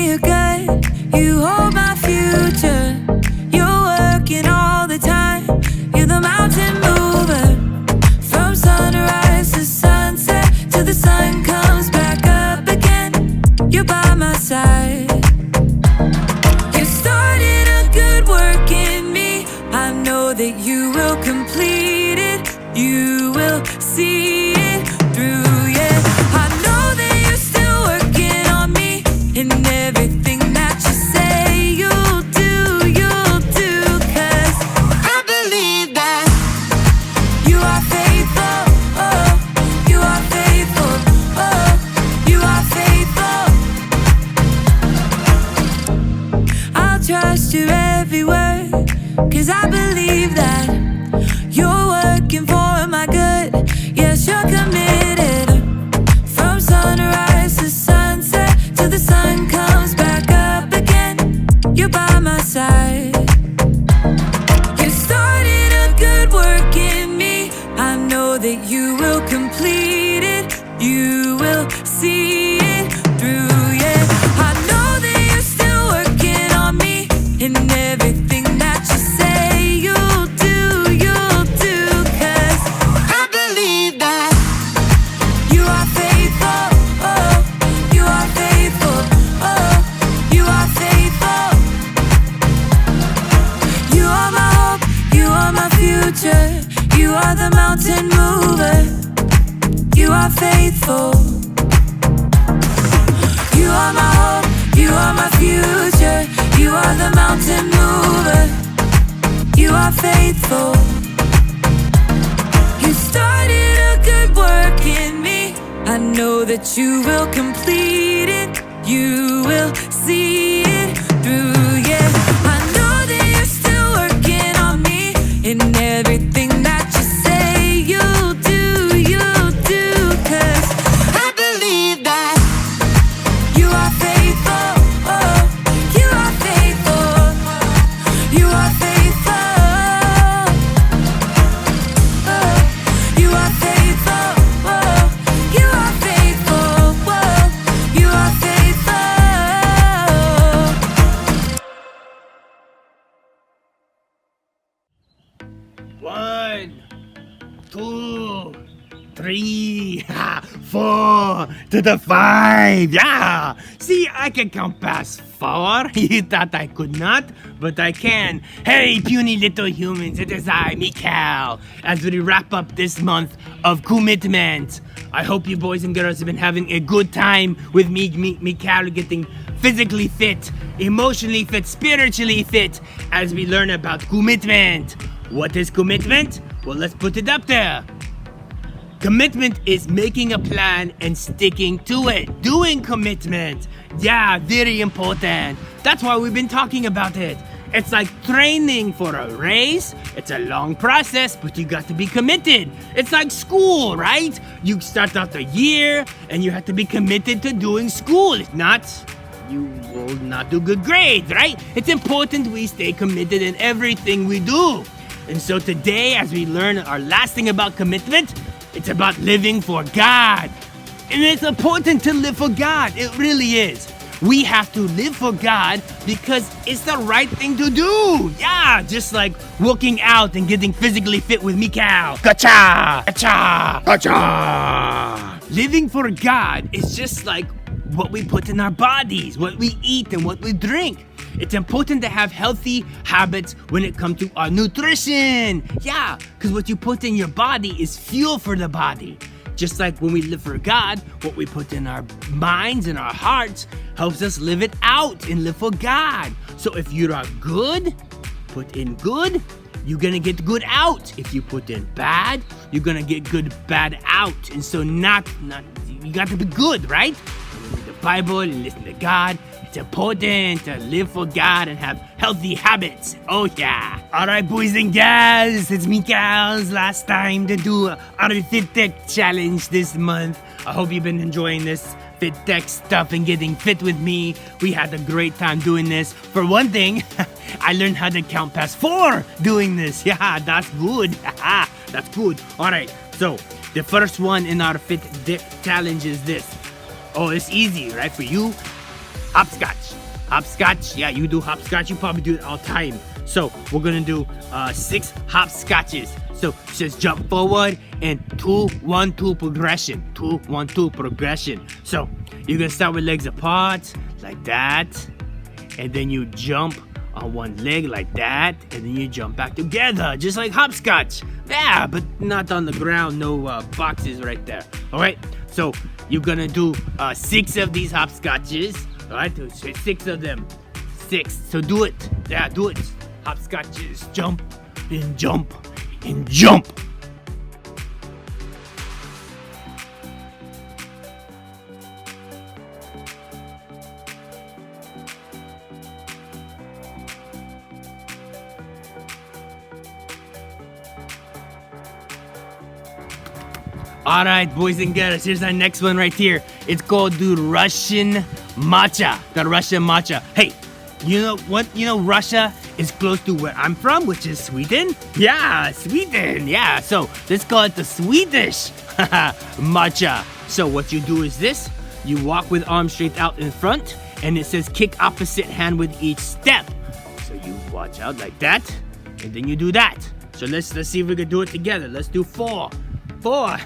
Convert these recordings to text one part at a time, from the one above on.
you're good. You hold my future. You're working all the time. You're the mountain mover. From sunrise to sunset, till the sun comes back up again. You're by my side. You started a good work in me. I know that you will complete it. You will see it through, yeah. I know that you're still working on me. And everything that you say you'll do, 'cause I believe that you are faithful, oh, you are faithful, oh, you are faithful. I'll trust your every word, 'cause I believe that you're working for my good. Yes, you're committed. From sunrise to sunset, till the sun comes back up again. You're by my side. You started a good work in me. I know that you will complete it. You will see it through, yeah. I know that you're still working on me. And everything that you say you'll do, 'cause I believe that you are faithful, oh, you are faithful, oh, you are faithful. You are my hope, you are my future. You are the mountain mover. You are faithful. You are my hope, you are my future. You are the mountain mover. You are faithful. You started a good work in me. I know that you will complete it. You will see it through, yeah. I know that you're still working on me. And everything that you say you'll do, 'cause I believe that you are faithful, oh, you are faithful, you are faithful, oh, you are faithful, oh, you are faithful, oh, you are faithful. 1, 2, 3, 4 to the 5. Yeah. See, I can count past 4. You thought I could not, but I can. Hey, puny little humans, it is I, Mikal, as we wrap up this month of commitment. I hope you boys and girls have been having a good time with me, Mikal, getting physically fit, emotionally fit, spiritually fit, as we learn about commitment. What is commitment? Well, let's put it up there. Commitment is making a plan and sticking to it. Doing commitment. Yeah, very important. That's why we've been talking about it. It's like training for a race. It's a long process, but you got to be committed. It's like school, right? You start out the year and you have to be committed to doing school. If not, you will not do good grades, right? It's important we stay committed in everything we do. And so today, as we learn our last thing about commitment, it's about living for God. And it's important to live for God. It really is. We have to live for God because it's the right thing to do. Yeah, just like working out and getting physically fit with Mikal. Gotcha! Gotcha! Gotcha! Living for God is just like what we put in our bodies, what we eat and what we drink. It's important to have healthy habits when it comes to our nutrition. Yeah, because what you put in your body is fuel for the body. Just like when we live for God, what we put in our minds and our hearts helps us live it out and live for God. So if you are good, put in good, you're gonna get good out. If you put in bad, you're gonna get good bad out. And so you got to be good, right? Read the Bible and listen to God. It's important to live for God and have healthy habits. Oh yeah. Alright, boys and gals, it's Mikal's last time to do our Fit Tech challenge this month. I hope you've been enjoying this Fit Tech stuff and getting fit with me. We had a great time doing this. For one thing, I learned how to count past 4 doing this. Yeah, that's good. That's good. Alright, so the first one in our Fit Tech challenge is this. Oh, it's easy, right? For you, hopscotch. Hopscotch, yeah, you do hopscotch. You probably do it all time. So we're gonna do 6 hopscotches. So just jump forward and 2, 1, 2 progression. 2, 1, 2 progression. So you're gonna start with legs apart like that, and then you jump on one leg like that, and then you jump back together, just like hopscotch. Yeah, but not on the ground, no boxes right there. All right, so you're gonna do 6 of these hopscotches. All right, 6 of them. 6. So do it. Yeah, do it. Hopscotches. Jump and jump and jump. All right, boys and girls, here's our next one right here. It's called the Russian matcha. The Russian matcha. Hey, you know what? You know Russia is close to where I'm from, which is Sweden. Yeah, Sweden. Yeah, so let's call it the Swedish matcha. So what you do is this. You walk with arms straight out in front, and it says kick opposite hand with each step. So you watch out like that, and then you do that. So let's see if we can do it together. Let's do 4. 4.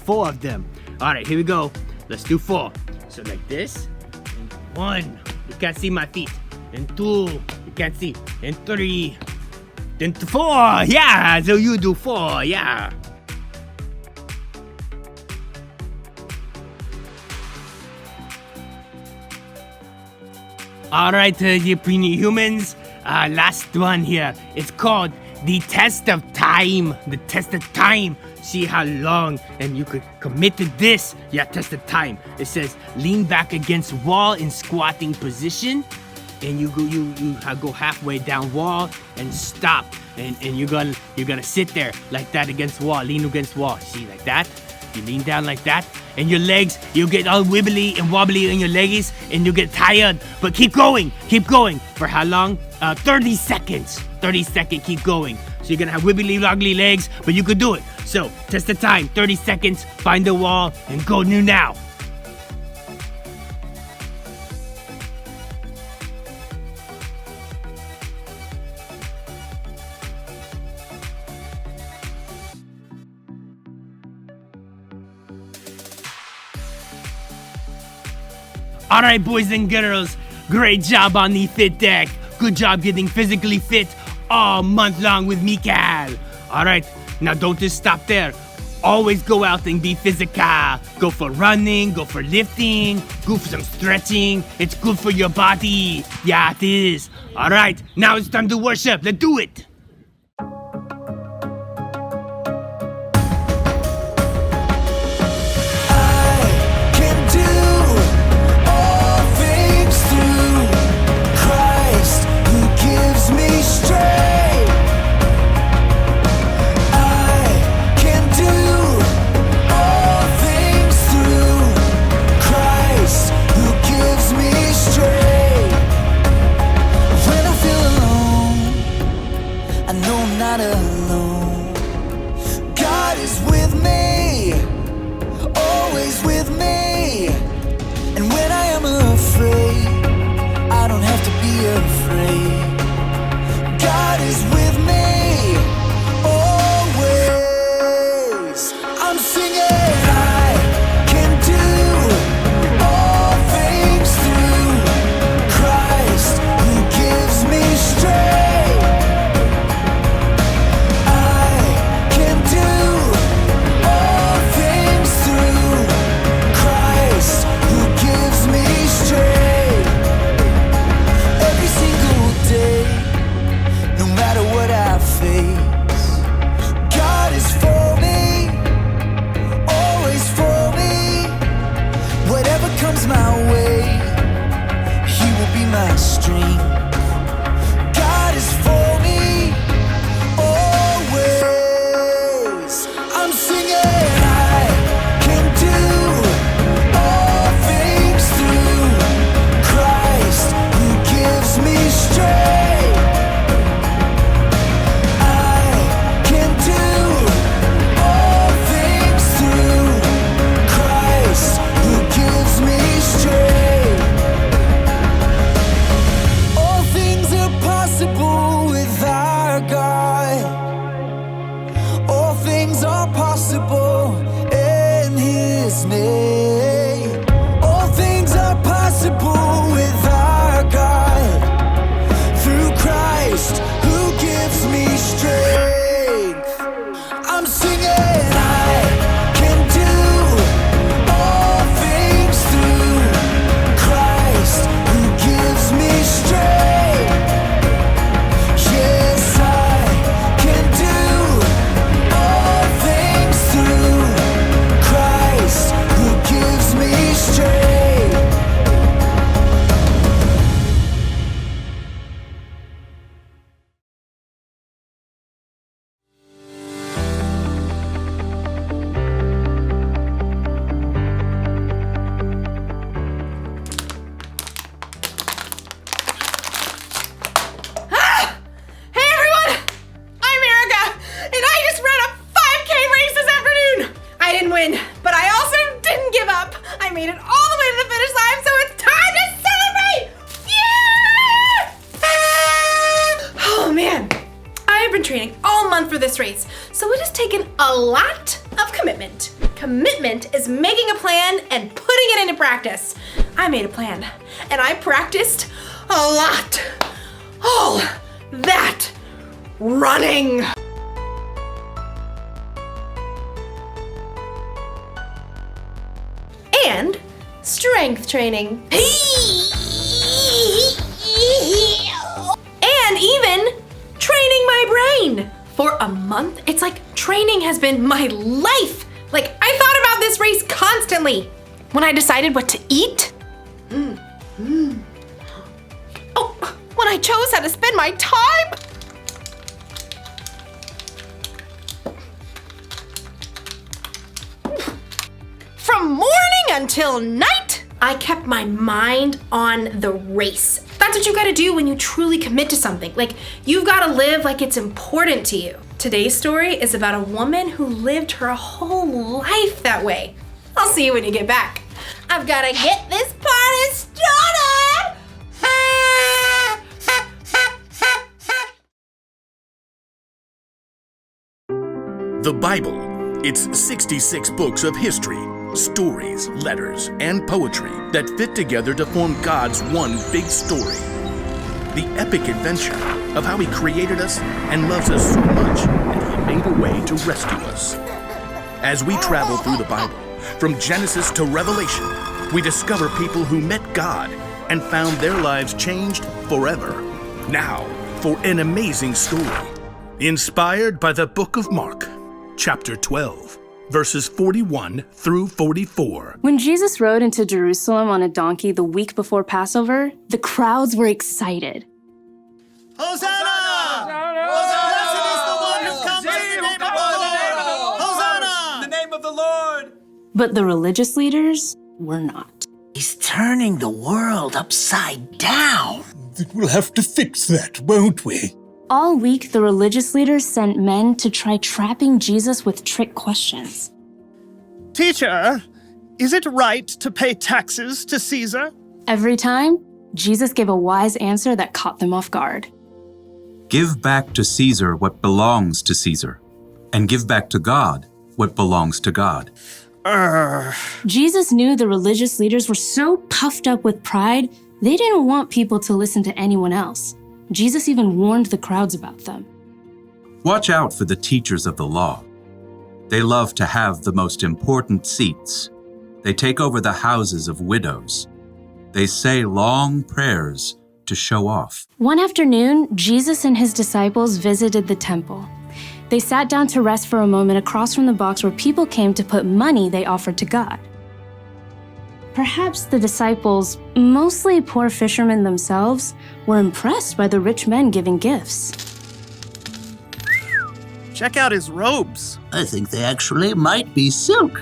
4 of them. All right, here we go. Let's do 4. So like this. And 1. You can't see my feet. And 2. You can't see. And 3. Then 4. Yeah. So you do 4. Yeah. All right, you preemie humans. Last one here. It's called the test of time. The test of time. See how long and you could commit to this. Yeah, test of time. It says lean back against wall in squatting position, and you go halfway down wall and stop, and you're gonna sit there like that against wall, lean against wall. See, like that. You lean down like that, and your legs, you get all wibbly and wobbly in your legs, and you get tired. But keep going. For how long? 30 seconds. 30 seconds, keep going. So you're gonna have wibbly wobbly legs, but you could do it. So test the time, 30 seconds, find the wall, and go new now. All right, boys and girls, great job on the fit deck. Good job getting physically fit all month long with Mikal. All right, now don't just stop there. Always go out and be physical. Go for running, go for lifting, go for some stretching. It's good for your body. Yeah, it is. All right, now it's time to worship. Let's do it. training all month for this race, so it has taken a lot of commitment. Commitment is making a plan and putting it into practice. I made a plan, and I practiced a lot. All that running. And strength training. And even training my brain. For a month, it's like training has been my life. Like, I thought about this race constantly. When I decided what to eat. Oh, when I chose how to spend my time. From morning until night, I kept my mind on the race. That's what you gotta do when you truly commit to something. Like, you've gotta live like it's important to you. Today's story is about a woman who lived her whole life that way. I'll see you when you get back. I've gotta get this party started! The Bible. It's 66 books of history, stories, letters, and poetry that fit together to form God's one big story. The epic adventure of how He created us and loves us so much that He made a way to rescue us. As we travel through the Bible, from Genesis to Revelation, we discover people who met God and found their lives changed forever. Now, for an amazing story, inspired by the book of Mark, chapter 12. Verses 41 through 44. When Jesus rode into Jerusalem on a donkey the week before Passover, the crowds were excited. Hosanna! Blessed is the one who comes in the name of the Lord! Hosanna! In the name of the Lord! But the religious leaders were not. He's turning the world upside down. We'll have to fix that, won't we? All week, the religious leaders sent men to try trapping Jesus with trick questions. Teacher, is it right to pay taxes to Caesar? Every time, Jesus gave a wise answer that caught them off guard. Give back to Caesar what belongs to Caesar, and give back to God what belongs to God. Jesus knew the religious leaders were so puffed up with pride, they didn't want people to listen to anyone else. Jesus even warned the crowds about them. Watch out for the teachers of the law. They love to have the most important seats. They take over the houses of widows. They say long prayers to show off. One afternoon, Jesus and his disciples visited the temple. They sat down to rest for a moment across from the box where people came to put money they offered to God. Perhaps the disciples, mostly poor fishermen themselves, were impressed by the rich men giving gifts. Check out his robes. I think they actually might be silk.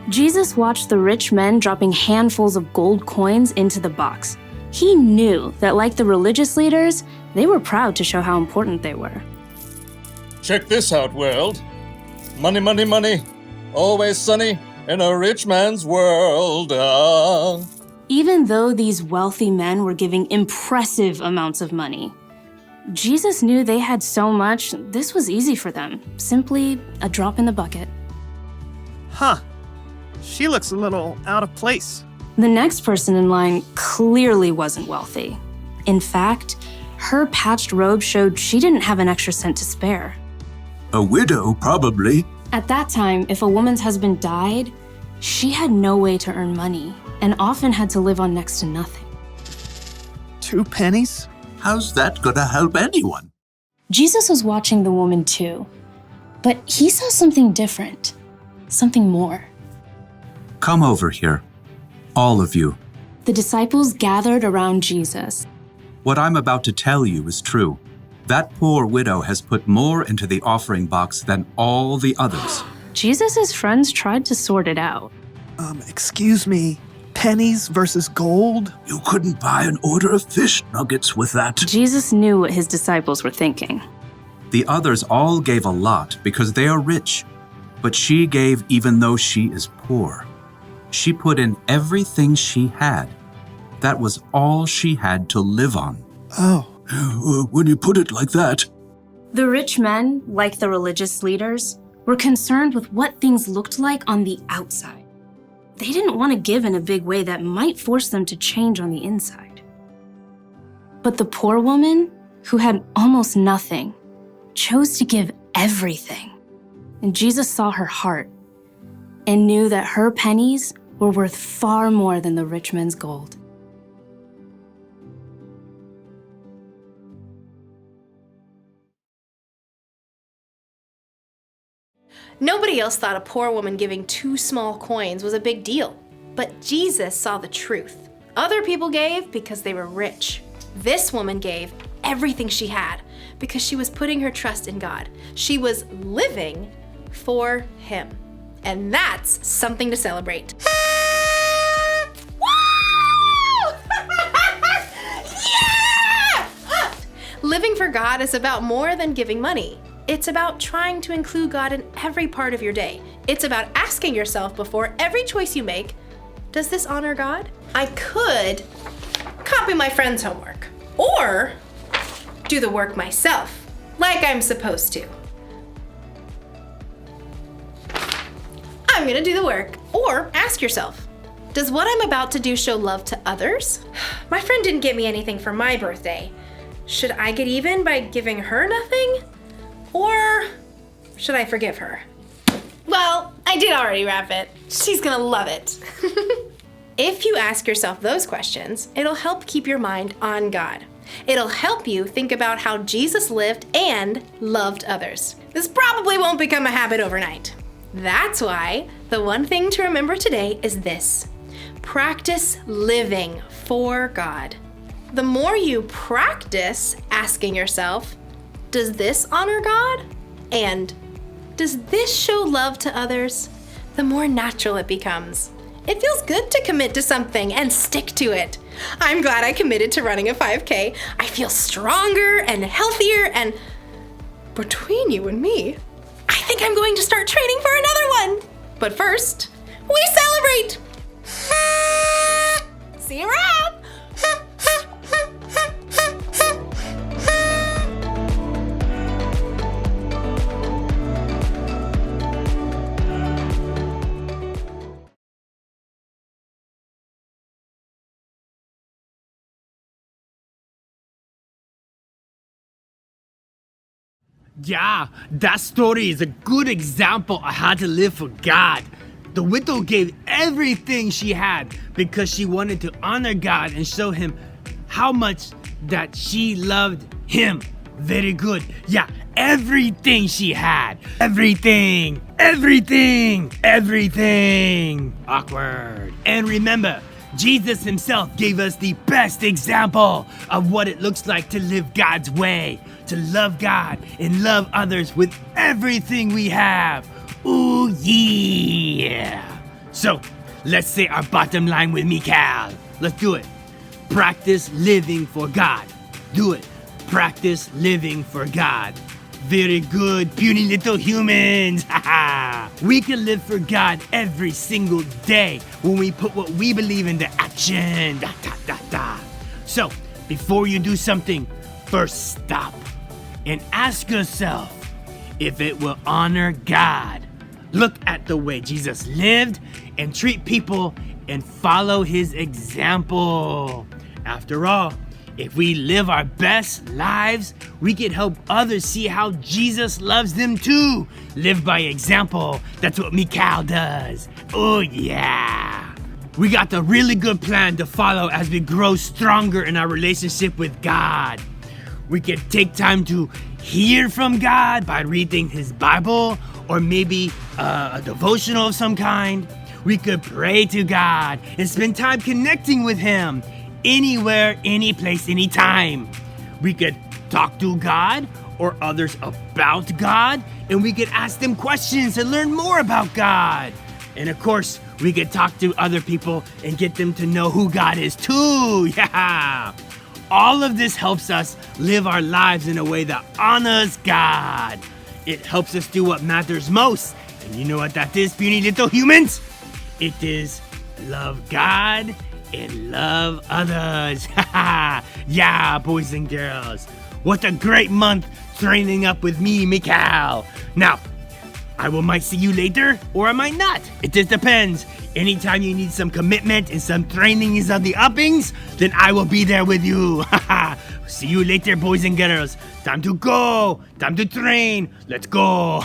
Jesus watched the rich men dropping handfuls of gold coins into the box. He knew that, like the religious leaders, they were proud to show how important they were. Check this out, world. Money, money, money. Always sunny in a rich man's world. Even though these wealthy men were giving impressive amounts of money, Jesus knew they had so much, this was easy for them. Simply a drop in the bucket. Huh. She looks a little out of place. The next person in line clearly wasn't wealthy. In fact, her patched robe showed she didn't have an extra cent to spare. A widow, probably. At that time, if a woman's husband died, she had no way to earn money and often had to live on next to nothing. 2 pennies? How's that gonna help anyone? Jesus was watching the woman too, but he saw something different, something more. Come over here, all of you. The disciples gathered around Jesus. What I'm about to tell you is true. That poor widow has put more into the offering box than all the others. Jesus' friends tried to sort it out. Excuse me, pennies versus gold? You couldn't buy an order of fish nuggets with that. Jesus knew what his disciples were thinking. The others all gave a lot because they are rich, but she gave even though she is poor. She put in everything she had. That was all she had to live on. Oh. When you put it like that. The rich men, like the religious leaders, were concerned with what things looked like on the outside. They didn't want to give in a big way that might force them to change on the inside. But the poor woman, who had almost nothing, chose to give everything. And Jesus saw her heart and knew that her pennies were worth far more than the rich man's gold. Nobody else thought a poor woman giving 2 small coins was a big deal. But Jesus saw the truth. Other people gave because they were rich. This woman gave everything she had because she was putting her trust in God. She was living for Him. And that's something to celebrate. Woo! Yeah! Living for God is about more than giving money. It's about trying to include God in every part of your day. It's about asking yourself before every choice you make, does this honor God? I could copy my friend's homework or do the work myself, like I'm supposed to. I'm gonna do the work. Or ask yourself, does what I'm about to do show love to others? My friend didn't get me anything for my birthday. Should I get even by giving her nothing? Or should I forgive her? Well, I did already wrap it. She's gonna love it. If you ask yourself those questions, it'll help keep your mind on God. It'll help you think about how Jesus lived and loved others. This probably won't become a habit overnight. That's why the one thing to remember today is this: practice living for God. The more you practice asking yourself, does this honor God? And does this show love to others? The more natural it becomes. It feels good to commit to something and stick to it. I'm glad I committed to running a 5K. I feel stronger and healthier, and between you and me, I think I'm going to start training for another one. But first, we celebrate! See you around! Yeah, that story is a good example of how to live for God. The widow gave everything she had because she wanted to honor God and show Him how much that she loved Him. Very good. Yeah, everything she had. Everything. Awkward. And remember, Jesus Himself gave us the best example of what it looks like to live God's way, to love God and love others with everything we have. Ooh, yeah. So, let's say our bottom line with Mikal. Let's do it. Practice living for God. Do it. Practice living for God. Very good, puny little humans. We can live for God every single day when we put what we believe into action. So, before you do something, first stop and ask yourself if it will honor God. Look at the way Jesus lived and treat people and follow His example. After all, if we live our best lives, we can help others see how Jesus loves them too. Live by example. That's what Mikal does. Oh yeah. We got a really good plan to follow as we grow stronger in our relationship with God. We can take time to hear from God by reading His Bible or maybe a devotional of some kind. We could pray to God and spend time connecting with Him. Anywhere, any place, anytime. We could talk to God or others about God, and we could ask them questions and learn more about God. And of course, we could talk to other people and get them to know who God is too. Yeah. All of this helps us live our lives in a way that honors God. It helps us do what matters most. And you know what that is, puny little humans? It is love God and love others. Yeah, boys and girls. What a great month training up with me, Mikal. Now, might see you later, or I might not. It just depends. Anytime you need some commitment and some training is on the uppings, then I will be there with you. See you later, boys and girls. Time to go. Time to train. Let's go.